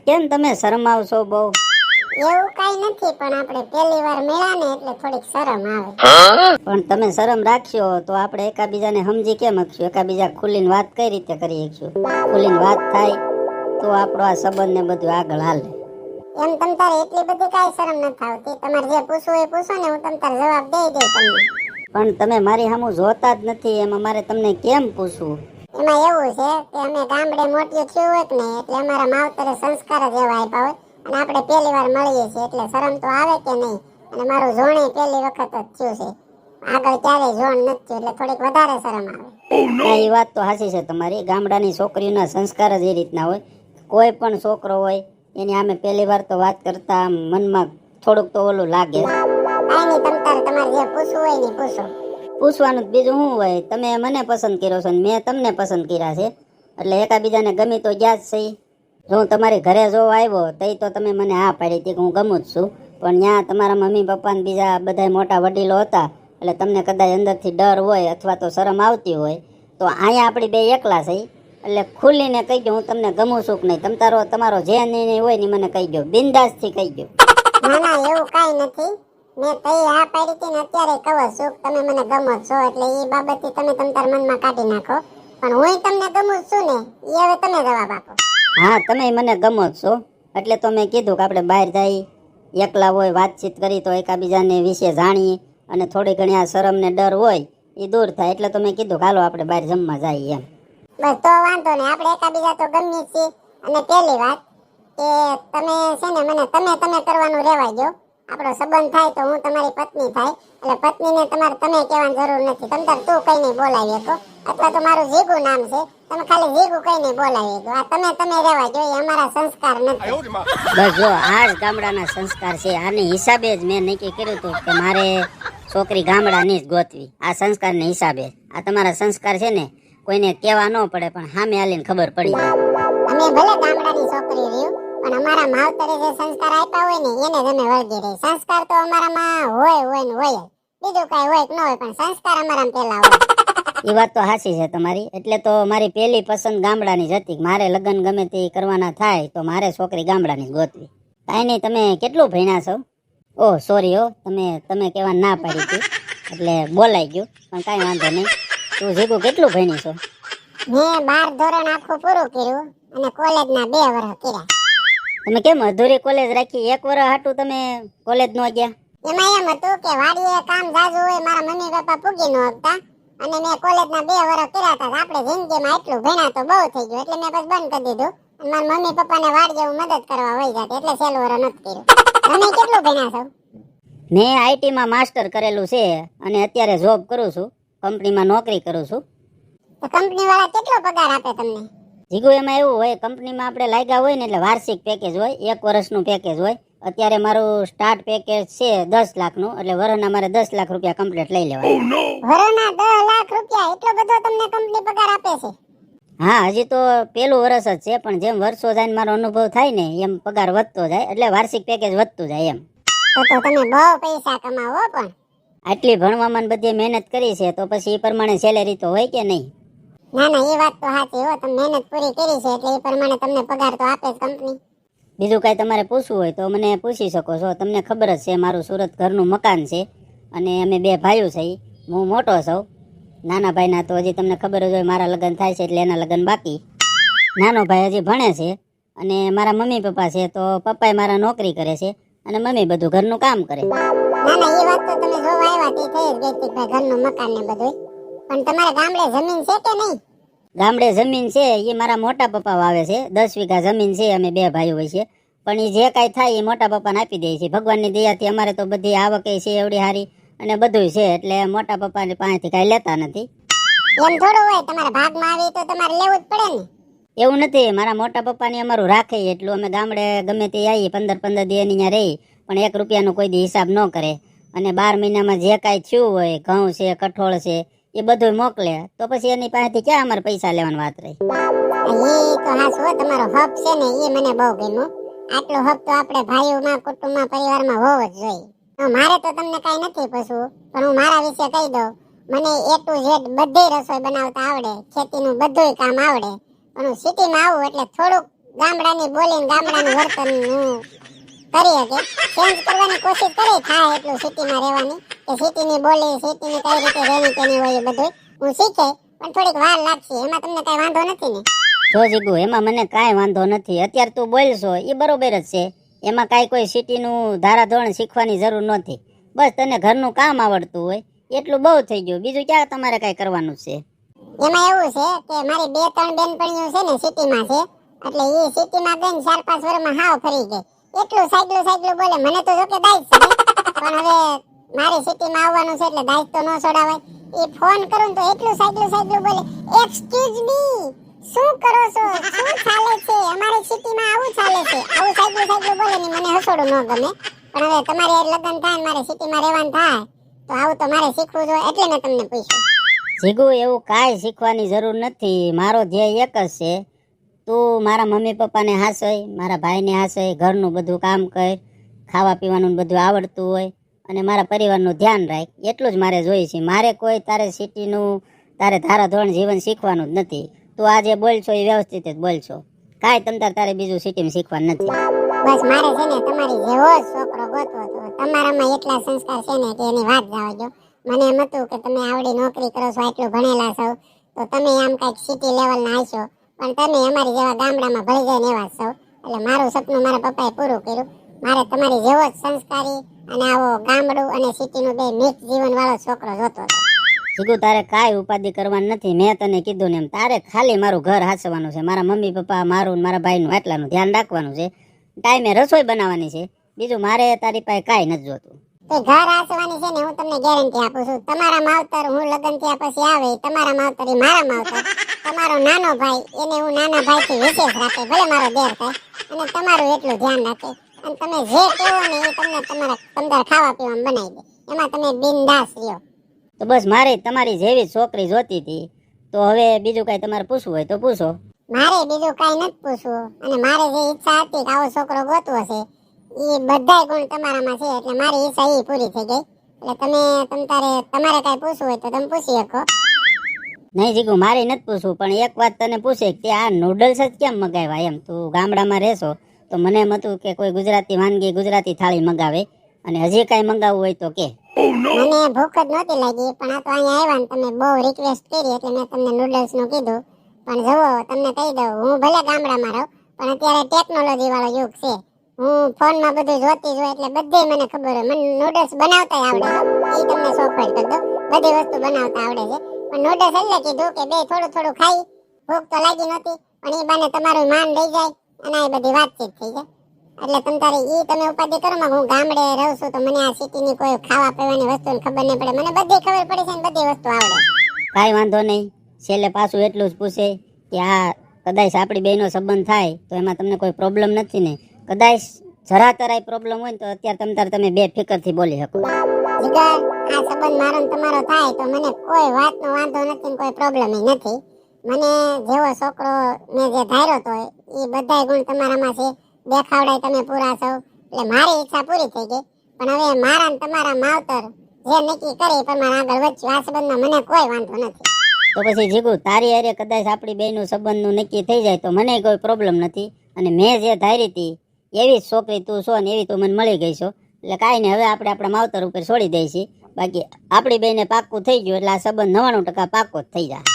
કેમ તમે શરમાવ છો બહુ? એવું કઈ નથી, પણ આપણે પહેલી વાર મળ્યા ને એટલે થોડીક શરમ આવે. પણ તમે શરમ રાખશો તો આપણે એકાબીજાને સમજી કેમ શકશું? એકાબીજા ખુલીને વાત કઈ રીતે કરી શકશું? ખુલીને વાત થાય તો આપણો આ સંબંધ ને બધું આગળ હાલે. એમ તમ તારે એટલી બધી કાંઈ શરમ નથી આવતી. તમારે જે પૂછવું એ પૂછો ને, હું તમ તારે જવાબ દઈ દઉં તમને. પણ તમે મારી સામું જોતા જ નથી, એમાં મારે તમને કેમ પૂછવું? એમાં એવું છે કે અમે ગામડે મોટિયું થયું હોય ને, એટલે અમારા માવતરે સંસ્કાર જ એવા આપ્યા હોય, અને આપણે પહેલી વાર મળીએ છીએ એટલે શરમ તો આવે કે નહીં. અને મારું જોણે પહેલી વખત જ થયું છે, આગળ ક્યારેય જોણ નથી થયું, એટલે થોડીક વધારે શરમ આવે. હા, એ વાત તો સાચી છે તમારી. ગામડાની છોકરીઓના સંસ્કાર જ એ રીતના હોય. કોઈ પણ છોકરો હોય એની સામે પહેલી વાર તો વાત કરતા મનમાં થોડુંક તો ઓલું લાગે. કાંઈ નહીં, તમ તારે તમારે જે પૂછવું હોય ને પૂછો. પૂછવાનું બીજું શું હોય? તમે મને પસંદ કર્યો છે ને મેં તમને પસંદ કર્યા છે, એટલે એકાબીજાને ગમી તો ગયા જ છે. જો હું તમારી ઘરે જોવા આવ્યો તઈ તો તમે મને હા પાડી હતી કે હું ગમું જ છું, પણ ત્યાં તમારા મમ્મી પપ્પા ને બીજા બધા મોટા વડીલો હતા, એટલે તમને કદાચ અંદરથી ડર હોય અથવા તો શરમ આવતી હોય, તો અહીંયા આપણી બે એકલા છે, એટલે ખુલીને કહી ગયો હું તમને ગમું છું કે નહીં. તમારો જે નિર્ણય હોય ને મને કહી ગયો, બિંદાસથી કહી ગયો. ના ના, એવું કાંઈ નથી. મેં તઈ હા પાડી હતી ને અત્યારે કહું છું કે તમે મને ગમો છો, એટલે એ બાબતથી તમે તમતાર મનમાં કાઢી નાખો. પણ હું તમને ગમું છું ને, એ હવે તમે જવાબ આપો. હા, તમે મને ગમો જ છો, એટલે તો મેં કીધું કે આપણે બહાર જઈ, એકલા હોય વાતચીત કરી તો એકાબીજાને વિશે જાણીએ, અને થોડી ઘણી આ શરમ ને ડર હોય એ દૂર થાય, એટલે તો મેં કીધું હાલો આપણે બહાર જમવા જઈએ એમ. બસ તો વાંધો નહીં, આપણે એકાબીજા તો ગમીએ છીએ. અને પહેલી વાત કે તમે છે ને મને તમે કરવાનું રહેવાય દો. આપણો સંબંધ થાય તો હું તમારી પત્ની થાય, એટલે પત્નીને તમારે તમે કહેવાની જરૂર નથી. તમ તાર તું કઈ નહીં બોલાવી શકો, અથવા તો મારું જીગુ નામ છે, તમે ખાલી જીગુ કઈ નહીં બોલાવી શકો. આ તમે રહેવા દો, એ અમારા સંસ્કાર નથી. બસ જો આ જ ગામડાના સંસ્કાર છે. આની હિસાબે જ મેં નક્કી કર્યું હતું કે મારે છોકરી ગામડાની જ ગોતવી. આ સંસ્કારને હિસાબે આ તમારા સંસ્કાર છે ને કોઈને કહેવા ન પડે, પણ સામે આલીને ખબર પડી જાય. અમે ભલે ગામડાની છોકરી રહ્યું, પણ અમારા માવતરે જે સંસ્કાર આપ્યા હોય ને એને જ અમે વળગી રહી. સંસ્કાર તો અમારામાં હોય ને હોય જ, બીજું કઈ હોય કે ન હોય, પણ સંસ્કાર અમારામાં પેલા હોય. એ વાત તો સાચી છે તમારી. એટલે તો મારી પહેલી પસંદ ગામડાની જ હતી. મારે લગ્ન ગમે તે કરવાના થાય તો મારે છોકરી ગામડાની જ ગોતવી. કાંઈ નહીં, તમે કેટલું ભણ્યા છો? ઓહ સોરી હો, તમે કહેવા ના પાડી હતી એટલે બોલાઈ ગયું, પણ કાંઈ વાંધો નહીં. તું જીગુ કેટલું ભણી છો? મેં 12 ધોરણ આખું પૂરું કર્યું અને કોલેજના 2 વર્ષ કર્યા. તમે કેમ અધૂરી કોલેજ રાખી? 1 વર્ષ હાટું તમે કોલેજ ન ગયા? એમાં એમ હતું કે વાડીએ કામ જાજુ હોય, મારા મમ્મી પપ્પા પૂગી ન શકતા, અને મેં કોલેજના 2 વર્ષ કર્યા હતા. આપણે જિંદગીમાં એટલું ભણ્યા તો બહુ થઈ ગયું, એટલે મેં બસ બંધ કરી દીધું. અને મારા મમ્મી પપ્પાને વાડીએ હું મદદ કરવા વહી જતી, એટલે છેલ્લું વર્ષ નથી કર્યું. તમે કેટલું ભણ્યા છો? મેં આઈટીમાં માસ્ટર કરેલું છે અને અત્યારે જોબ કરું છું, કંપનીમાં નોકરી કરું છું. તો કંપની વાળા કેટલો પગાર આપે તમને? જીગુ એમાં એવું હોય, કંપનીમાં આપણે લાગ્યા હોય ને એટલે વાર્ષિક પેકેજ હોય, 1 વર્ષનું પેકેજ હોય. અત્યારે મારું સ્ટાર્ટ પેકેજ છે 10 લાખનું, એટલે વર્ષના મારે 10 લાખ રૂપિયા કમ્પ્લીટ લઈ લેવાય. વર્ષના 10 લાખ રૂપિયા? એટલો બધો તમને કંપની પગાર આપે છે? હા, હજી તો પહેલું વર્ષ જ છે, પણ જેમ વર્ષો જાય ને મારો અનુભવ થાય ને એમ પગાર વધતો જાય, એટલે વાર્ષિક પેકેજ વધતું જાય એમ. તો તમે બહુ પૈસા કમાવો. પણ આટલી ભણવામાં બધી મહેનત કરી છે તો પછી એ પ્રમાણે સેલેરી તો હોય કે નહીં? ના ના, એ વાત તો સાચી હો, તમે મહેનત પૂરી કરી છે એટલે એ પ્રમાણે તમને પગાર તો આપે જ કંપની. બીજું કાંઈ તમારે પૂછવું હોય તો મને પૂછી શકો છો. તમને ખબર જ છે મારું સુરત ઘરનું મકાન છે, અને અમે 2 ભાઈઓ છે. હું મોટો છું, નાના ભાઈના તો હજી તમને ખબર જ હોય મારા લગ્ન થાય છે એટલે એના લગ્ન બાકી. નાનો ભાઈ હજી ભણે છે, અને મારા મમ્મી પપ્પા છે તો પપ્પાએ મારા નોકરી કરે છે અને મમ્મી બધું ઘરનું કામ કરે. ના ના, એ વાત તો તમે જોવા આવ્યા તે થઈ જ ગઈ કે ઘરનું મકાન ને બધું. પણ તમારે ગામડે જમીન છે કે નહીં? ગામડે જમીન છે, એ મારા મોટા પપ્પા વાવે છે. 10 વીઘા જમીન છે, અમે 2 ભાઈઓ હોય છે. પણ એ જે કાંઈ થાય એ મોટા પપ્પાને આપી દે છે. ભગવાનની દયાથી અમારે તો બધી આવક છે એવડી સારી અને બધું છે, એટલે મોટા પપ્પાની પાસેથી કાંઈ લેતા નથી. એમ થોડું હોય, તમારા ભાગમાં આવી તો તમારે લેવું જ પડે ને. એવું નથી, મારા મોટા પપ્પાની અમારું રાખે એટલું. અમે ગામડે ગમે તે આવીએ 15-15 દી એની ત્યાં રહી, પણ 1 રૂપિયાનો કોઈ દી હિસાબ ન કરે. અને 12 મહિનામાં જે કાંઈ થયું હોય, ઘઉં છે, કઠોળ છે, એ બધું મોકલે, તો પછી એની પાસેથી ક્યાં અમારે પૈસા લેવાની વાત રહી? એ તો હા શું, તમારો હક છે ને એ મને બહુ ગમ્યું. આટલો હક તો આપણે ભાઈઓમાં, કુટુંબમાં, પરિવારમાં હોવો જ જોઈએ. તો મારે તો તમને કાંઈ નથી પૂછવું, પણ હું મારા વિશે કહી દઉં. મને A to Z બધી રસોઈ બનાવતા આવડે, ખેતીનું બધુંય કામ આવડે. પણ હું સિટીમાં આવું એટલે થોડુંક ગામડાની બોલી ને ગામડાનું વર્તન હું કરી શકે ચેન્જ કરવાની કોશિશ કરે થાય એટલું સિટીમાં રહેવાની કે સિટીની બોલી સિટીની કઈ રીતે રહેવી કેની હોય એ બધું હું શીખે પણ થોડીક વાર લાગશે એમાં તમને કઈ વાંધો નથી ને જો જીગુ એમાં મને કાંઈ વાંધો નથી. અત્યારે તું બોલશો એ બરોબર જ છે. એમાં કાંઈ કોઈ સિટીનું ધારાધોરણ શીખવાની જરૂર નથી. બસ તને ઘરનું કામ આવડતું હોય એટલું બહુ થઈ ગયું. બીજું ક્યાં તમારે કાંઈ કરવાનું છે? એમાં એવું છે કે મારી 2-3 બેનપણીઓ છે ને સિટીમાં છે એટલે એ સિટીમાં ગઈને 4-5 વર્ષમાં હાવ ફરી ગઈ. એટલું સાયકલું બોલે મને તો જો કે દાઈજ છે પણ હવે મારી સિટીમાં આવવાનું છે એટલે દાઈજ તો ન છોડાવાય. એ ફોન કરું તો એટલું સાયકલું બોલે એક્સક્યુઝ મી શું કરો છો શું ચાલે છે અમારી સિટીમાં આવું ચાલે છે આવું સાયકલું બોલે ને મને હસોડું ન ગમે. પણ હવે તમારે લગ્ન થાય ને મારે સિટીમાં રહેવાનું થાય તો આવું તો મારે શીખવું જોઈએ એટલે મેં તમને પૂછ્યું. જીગુ એવું કાંઈ શીખવાની જરૂર નથી. મારો ધ્યેય એક જ છે, તું મારા મમ્મી પપ્પાને હાંસય, મારા ભાઈને હાંસય, ઘરનું બધું કામ કર, ખાવા પીવાનું બધું આવડતું હોય અને મારા પરિવારનું ધ્યાન રાખ. એટલું જ મારે જોઈએ છે. મારે કોઈ તારે સિટીનું તારે ધારાધોરણ જીવન શીખવાનું જ નથી. તું આજે બોલશો એ વ્યવસ્થિત જ બોલશો. કાંઈ તારે બીજું સિટીમાં શીખવાનું નથી. બસ મારે છે ને તમારી જેવો જ છોકરો ગોતવો હતો. તમારામાં એટલા સંસ્કાર છે ને કે એની વાત જવા દો. મને એમ હતું કે તમે આવડી નોકરી કરો છો આટલું ભણેલા છો તો તમે આમ કાંઈક સિટી લેવલના આવશો પણ તમે અમારી જેવા ગામડામાં ભળી જાય એવા છો. એટલે મારું સપનું મારા પપ્પાએ પૂરું કર્યું. મારે તમારી જેવો જ સંસ્કારી અને આવો ગામડું અને સિટીનું બે મિક્સ જીવન વાળો છોકરો જોતો હતો. જીગુ તારે કાંઈ ઉપાધિ કરવાની નથી. મેં તને કીધું ને એમ તારે ખાલી મારું ઘર હાંસવાનું છે. મારા મમ્મી પપ્પા મારું મારા ભાઈનું આટલાનું ધ્યાન રાખવાનું છે. ટાઈમે રસોઈ બનાવવાની છે. બીજું મારે તારી પાસે કાંઈ નથી જોતું. તો ઘર હાંસવાની છે ને હું તમને ગેરંટી આપું છું. તમારા માવતર હું લગ્ન થયા પછી આવે તમારા માવતર એ મારા માવતર. તમારો નાનો ભાઈ એને હું નાના ભાઈથી વિશેષ રાખે ભલે મારો દેર થાય અને તમારું એટલું ધ્યાન રાખે અને તમે જે કહેવો ને એ તમને તમારા ખાવા પીવાનું બનાવી દે. એમાં તમે બિંદાસ રહ્યો. તો બસ મારે તમારી જેવી છોકરી જોતી હતી. તો હવે બીજું કાંઈ તમારે પૂછવું હોય તો પૂછો. મારે બીજું કાંઈ નથી પૂછવું અને મારે જે ઈચ્છા હતી કે આવો છોકરો ગોતવો છે એ બધાય ગુણ તમારામાં છે એટલે મારી ઈચ્છા એ પૂરી થઈ ગઈ. એટલે તમારે કાંઈ પૂછવું હોય તો તમે પૂછી શકો. નહીં જીગુ મારે નથી પૂછવું પણ એક વાત તને પૂછે કે આ નૂડલ્સ જ કેમ મગાવ્યા એમ? તું ગામડામાં રહેશો તો મને એમ હતું કે કોઈ ગુજરાતી વાનગી ગુજરાતી થાળી મગાવે અને હજી કાંઈ મંગાવવું હોય તો કે. મને ભૂખ જ નહોતી લાગી પણ આ તો અહીંયા આવ્યા ને તમે બહુ રિક્વેસ્ટ કરી એટલે મેં તમને નૂડલ્સનું કીધું. પણ જુઓ તમને કહી દઉં હું ભલે ગામડામાં રહું પણ અત્યારે ટેકનોલોજી વાળો યુગ છે. હું ફોનમાં બધું જોતી જોઈ એટલે બધે મને ખબર હોય. મને નૂડલ્સ બનાવતા આવડે એ તમને સોફળ કરી દો. બધી વસ્તુ બનાવતા આવડે છે પણ નૂડલ્સ એટલે કીધું કે બે થોડું ખાઈ ભૂખ તો લાગી નહોતી પણ એ બાને તમારું માન રહી જાય અને આ બધી વાતચીત થઈ જાય. એટલે તમે ઉપાધિ કરો માં હું ગામડે રહું છું તો મને આ સિટીની કોઈ ખાવા પીવાની વસ્તુની ખબર નહીં પડે. મને બધી ખબર પડે છે ને બધી વસ્તુ આવડે. કાંઈ વાંધો નહીં. છેલ્લે પાછું એટલું જ પૂછે કે આ કદાચ આપણી બેનો સંબંધ થાય તો એમાં તમને કોઈ પ્રોબ્લેમ નથી ને? કદાચ જરા તરાય પ્રોબ્લેમ હોય ને તો અત્યારે તમે બે ફિકરથી બોલી શકો. જીગર આ સંબંધ મારો ને તમારો થાય તો મને કોઈ વાતનો વાંધો નથી ને કોઈ પ્રોબ્લેમ નથી. મને જેવો છોકરો મેં જે ધાર્યો તો એ બધાય ગુણ તમારામાં છે. દેખાવડાય તમે પૂરા છો એટલે મારી ઈચ્છા પૂરી થઈ ગઈ. પણ હવે મારા ને તમારા માવતર જે નક્કી કરે એ પ્રમાણે આગળ વધશું. આ સંબંધમાં મને કોઈ વાંધો નથી. તો પછી જીગુ તારી હારે કદાચ આપણી બેનું સંબંધનું નક્કી થઈ જાય તો મને કોઈ પ્રોબ્લેમ નથી. અને મેં જે ધારી હતી એવી જ છોકરી તું છો ને એવી તું મને મળી ગઈ છો એટલે કાંઈ નહીં. હવે આપણે આપણા માવતર ઉપર છોડી દઈશું. બાકી આપણી બેને પાક્કું થઈ ગયું એટલે આ સંબંધ 99% પાક્કો જ થઈ જાય.